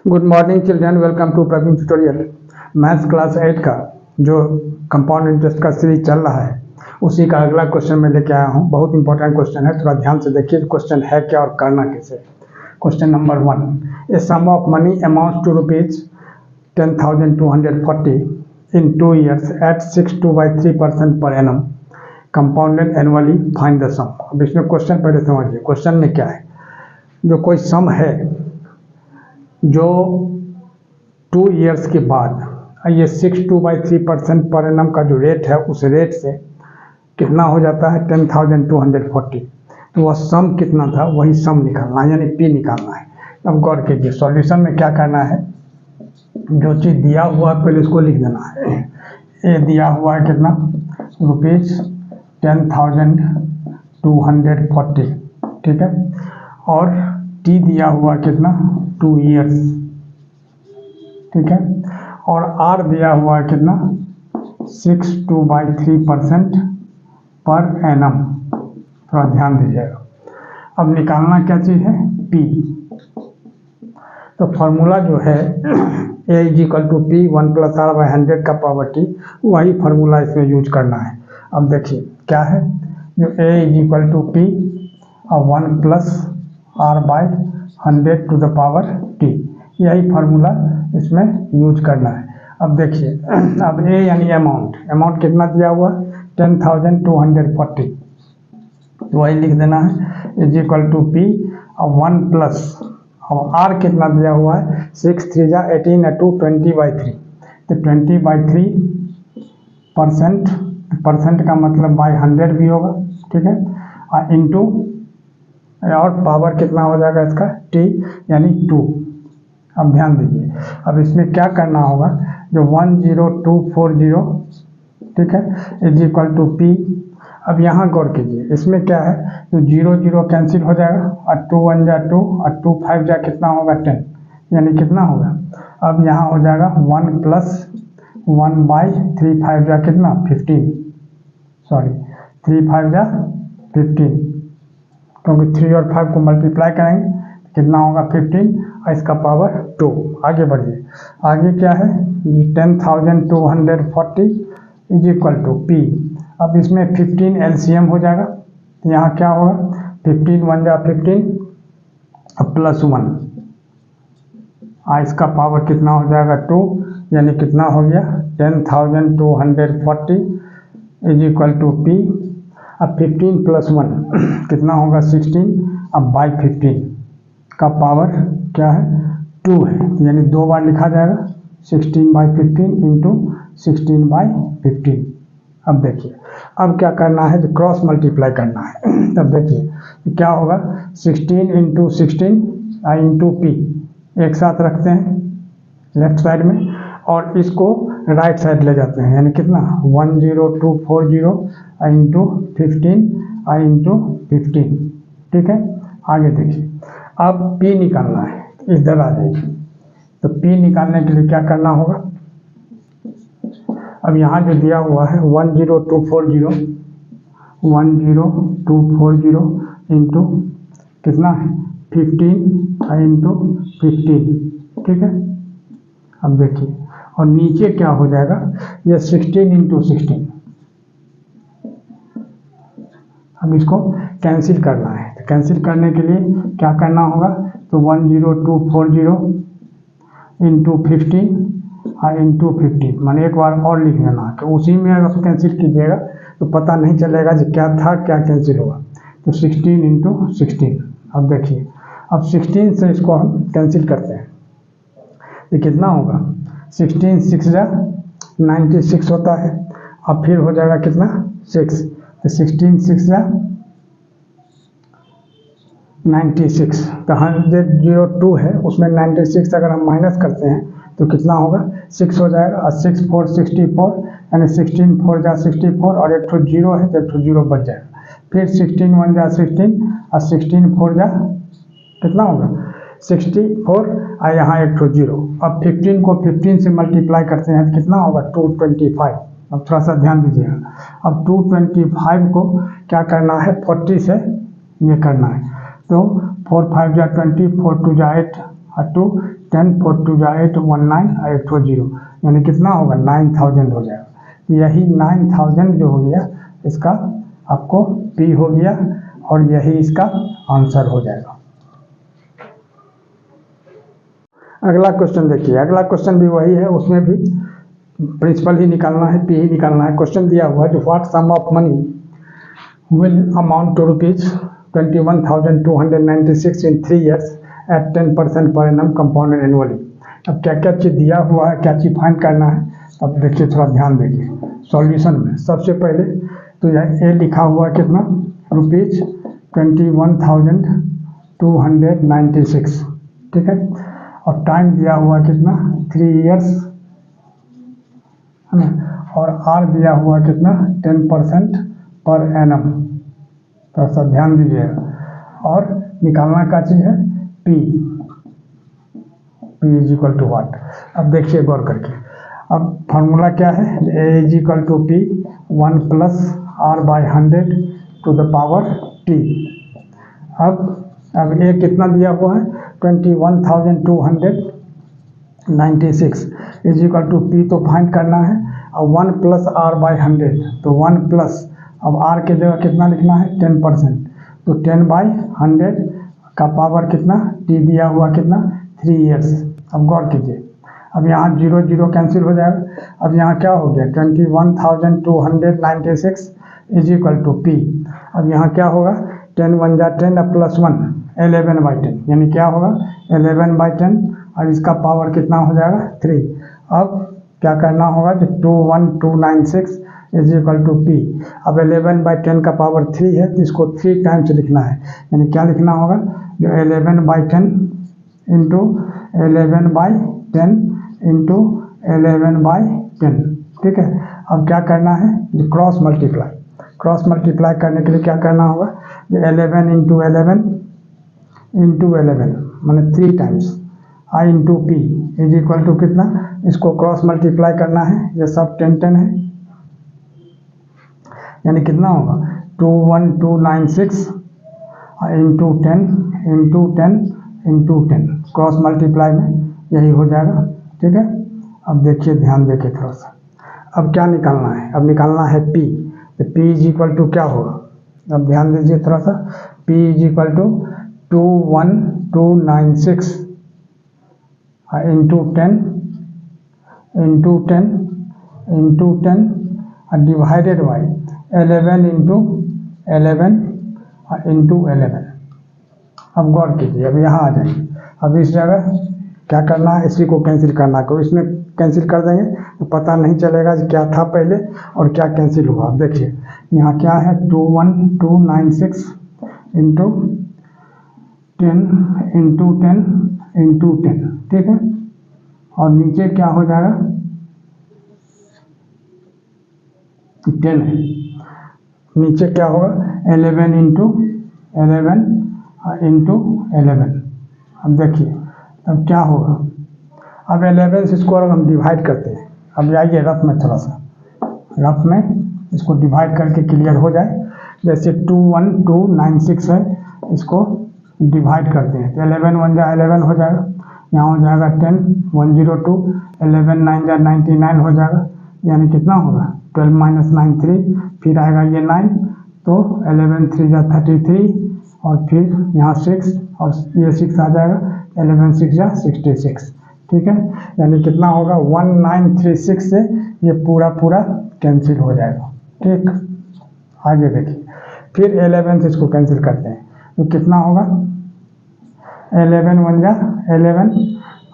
Good morning children, welcome to Praveen tutorial. Maths class 8 का जो compound interest का series चल रहा है उसी का अगला क्वेश्चन मैं लेके आया हूँ। बहुत इंपॉर्टेंट क्वेश्चन है, थोड़ा ध्यान से देखिए क्वेश्चन है क्या और करना कैसे। Question number 1, a sum of money amounts to ₹10,240 in 2 years at 6.2/3% per annum compounded annually, find the sum. अब इसमें क्वेश्चन पहले समझिए, क्वेश्चन में क्या है। जो कोई सम है जो 2 years के बाद ये 6.2/3% पर एनम का जो रेट है उस रेट से कितना हो जाता है 10,240। तो वह सम कितना था वही सम निकालना है, यानी पी निकालना है। अब गौर कीजिए, सॉल्यूशन में क्या करना है, जो चीज़ दिया हुआ है पहले उसको लिख देना है। ए दिया हुआ है कितना, ₹10,240, ठीक है। और टी दिया हुआ कितना, 2 years, ठीक है। और आर दिया हुआ है कितना, 6.2/3% पर एनम। थोड़ा ध्यान दीजिएगा। अब निकालना क्या चीज़ है, पी। तो फॉर्मूला जो है A = P 1 + R/100 का पावर T, वही फार्मूला इसमें यूज करना है। अब देखिए क्या है, जो A = P और 1 + R/100 to the power T, यही फार्मूला इसमें यूज करना है। अब देखिए, अब A यानी अमाउंट कितना दिया हुआ, 10,240, तो वही लिख देना है = P और 1 प्लस और R कितना दिया हुआ है, 6 3 जा 18 और 2 20/3, तो 20/3% का मतलब बाई 100 भी होगा, ठीक है। और इंटू और पावर कितना हो जाएगा इसका, T यानी 2। अब ध्यान दीजिए, अब इसमें क्या करना होगा, जो 10240, ठीक है, = P। अब यहाँ गौर कीजिए, इसमें क्या है, तो 0 0 कैंसिल हो जाएगा और 2 1 जा 2 और 2 5 जा कितना होगा 10, यानी कितना होगा। अब यहाँ हो जाएगा 1 + 1/3 5 जा कितना 15, सॉरी 3 5 जा 15, क्योंकि 3 और 5 को मल्टीप्लाई करेंगे कितना होगा 15 और इसका पावर 2। आगे बढ़िए, आगे क्या है, 10,240 = P। अब इसमें 15 LCM हो जाएगा, तो यहाँ क्या होगा, 15 1 जा 15 प्लस 1, इसका पावर कितना हो जाएगा 2, यानी कितना हो गया 10,240 = P। अब 15 + 1 कितना होगा 16, अब बाई 15 का पावर क्या है 2 है, यानी 2 बार लिखा जाएगा 16/15 इंटू 16/15। अब देखिए, अब क्या करना है, जो क्रॉस मल्टीप्लाई करना है। तब देखिए क्या होगा, 16 इंटू 16 इंटू P एक साथ रखते हैं लेफ्ट साइड में और इसको राइट साइड ले जाते हैं, यानी कितना 10240 इंटू 15 इंटू 15, ठीक है। आगे देखिए, अब P निकालना है, इधर आ जाइए। तो P निकालने के लिए क्या करना होगा, अब यहाँ जो दिया हुआ है 10240 इंटू कितना है 15 इंटू 15, ठीक है। अब देखिए, और नीचे क्या हो जाएगा, ये 16 इंटू 16। अब इसको कैंसिल करना है, तो कैंसिल करने के लिए क्या करना होगा, तो 10240 इंटू 15 इंटू 15, माने एक बार और लिख लेना, तो उसी में अगर कैंसिल कीजिएगा तो पता नहीं चलेगा कि क्या था क्या कैंसिल हुआ। तो 16 इंटू 16। अब देखिए, अब 16 से इसको हम कैंसिल करते हैं, तो कितना होगा, 16 6 जा 96 होता है। अब फिर हो जाएगा कितना 6, तो 16 6 जा 96, तो 102 है उसमें 96 अगर हम माइनस करते हैं तो कितना होगा 6 हो जाएगा, और 6 4 64, यानी 16 4 जा 64 और एक ठो 0 है तो एक ठो 0 बच जाएगा। फिर 16 1 जा 16 और 16 4 जा कितना होगा 64 और यहाँ एक ठो 0। अब 15 को 15 से मल्टीप्लाई करते हैं तो कितना होगा 225। अब थोड़ा सा ध्यान दीजिएगा, अब 225 को क्या करना है 40 से ये करना है, तो 4 5 जा 20, 4 2 जा 8 और 2 10 4 2 8 1 9 और 1 2 0, यानी कितना होगा 9000 हो जाएगा। यही 9000 जो हो गया इसका आपको P हो गया और यही इसका आंसर हो जाएगा। अगला क्वेश्चन देखिए, अगला क्वेश्चन भी वही है, उसमें भी प्रिंसिपल ही निकालना है, P ही निकालना है। क्वेश्चन दिया हुआ है जो what sum of money will amount to ₹21,296 in 3 years at 10% per annum compounded annually. अब क्या क्या चीज़ दिया हुआ है, क्या चीज़ फाइंड करना है, अब देखिए थोड़ा ध्यान देखिए सॉल्यूशन में। सबसे पहले तो यह ए लिखा हुआ कितना ₹21,296, ठीक है, और टाइम दिया हुआ कितना 3 years है ना, और आर दिया हुआ कितना 10% पर एनम। तो सब ध्यान दीजिएगा, और निकालना का चीज़ है P is equal to what. अब देखिए गौर करके, अब फार्मूला क्या है, A is equal to P 1 + R/100 to the power T। अब A कितना दिया हुआ है 21,296 इज इक्वल टू P तो फाइंड करना है, और 1 + R/100 तो 1 प्लस, अब R के जगह कितना लिखना है 10%, तो 10/100 का पावर कितना T दिया हुआ कितना 3 years। अब गौर कीजिए, अब यहाँ 0 0 कैंसिल हो जाएगा। अब यहाँ क्या हो गया 21,296 इज इक्वल टू P। अब यहाँ क्या होगा 10 1 जा 10 और +1 11/10, यानी क्या होगा 11/10, और इसका पावर कितना हो जाएगा 3। अब क्या करना होगा जो 21,296 इज इक्वल टू P। अब 11/10 का पावर 3 है, तो इसको 3 टाइम्स लिखना है, यानी क्या लिखना होगा जो 11/10 इंटू 11/10 इंटू 11/10, ठीक है। अब क्या करना है जो क्रॉस मल्टीप्लाई करने के लिए क्या करना होगा जो 11 इंटू 11 मैंने 3 times I into P is equal to कितना, इसको क्रॉस मल्टीप्लाई करना है, ये सब 10 10 है, यानी कितना होगा 21,296 into 10 into 10 into 10, cross multiply में यही हो जाएगा, ठीक है। अब देखिए ध्यान देके थोड़ा सा, अब क्या निकालना है, अब निकालना है P, तो P इज इक्वल टू क्या होगा, अब ध्यान दीजिए थोड़ा सा, P is equal to 21,296 into 10 into 10 into 10 divided by 11 into 11 into 11। अब गौर कीजिए, अब यहाँ आ जाएंगे, अब इस जगह क्या करना है, इसी को कैंसिल करना है, तो इसमें कैंसिल कर देंगे तो पता नहीं चलेगा कि क्या था पहले और क्या कैंसिल हुआ। अब देखिए यहाँ क्या है 21,296 इंटू 10 इंटू 10 इंटू 10, ठीक है, और नीचे क्या हो जाएगा 10 है, नीचे क्या होगा 11 इंटू 11 इंटू 11। अब देखिए अब क्या होगा, अब 11 से इसको अगर हम डिवाइड करते हैं, अब जाइए रफ में, थोड़ा सा रफ में इसको डिवाइड करके क्लियर हो जाए। जैसे 21,296 है, इसको डिवाइड करते हैं तो 11 1 जा 11 हो जाएगा, यहाँ हो जाएगा 10 102, 11 9 जा 99 हो जाएगा, यानी कितना होगा 12 - 9 3, फिर आएगा ये 9, तो 11 3 जा 33, और फिर यहाँ 6 और ये 6 आ जाएगा, 11 6 जा 66, ठीक है, यानी कितना होगा 1936 से ये पूरा कैंसिल हो जाएगा, ठीक। आगे देखिए, फिर 11 से इसको कैंसिल करते हैं तो कितना होगा 11 1 जा 11,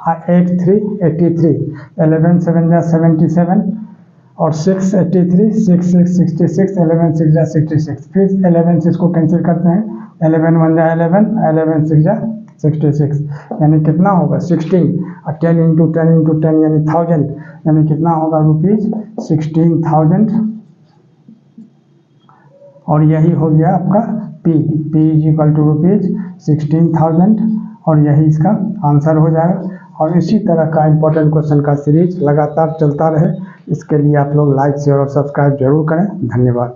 8 3 83, 11 7 जा 77, और 6 83, 6 6 66, 11 6 जा 66, फिर 11 से इसको कैंसिल करते हैं, 11 1 जा 11, 11 6 जा 66, यानी कितना होगा 16, और 10 इंटू 10 इंटू 10 यानी 1000, यानी कितना होगा ₹16,000, और यही हो गया आपका P इज इक्वल टू ₹16,000, और यही इसका आंसर हो जाएगा। और इसी तरह का इंपॉर्टेंट क्वेश्चन का सीरीज लगातार चलता रहे, इसके लिए आप लोग लाइक शेयर और सब्सक्राइब जरूर करें। धन्यवाद।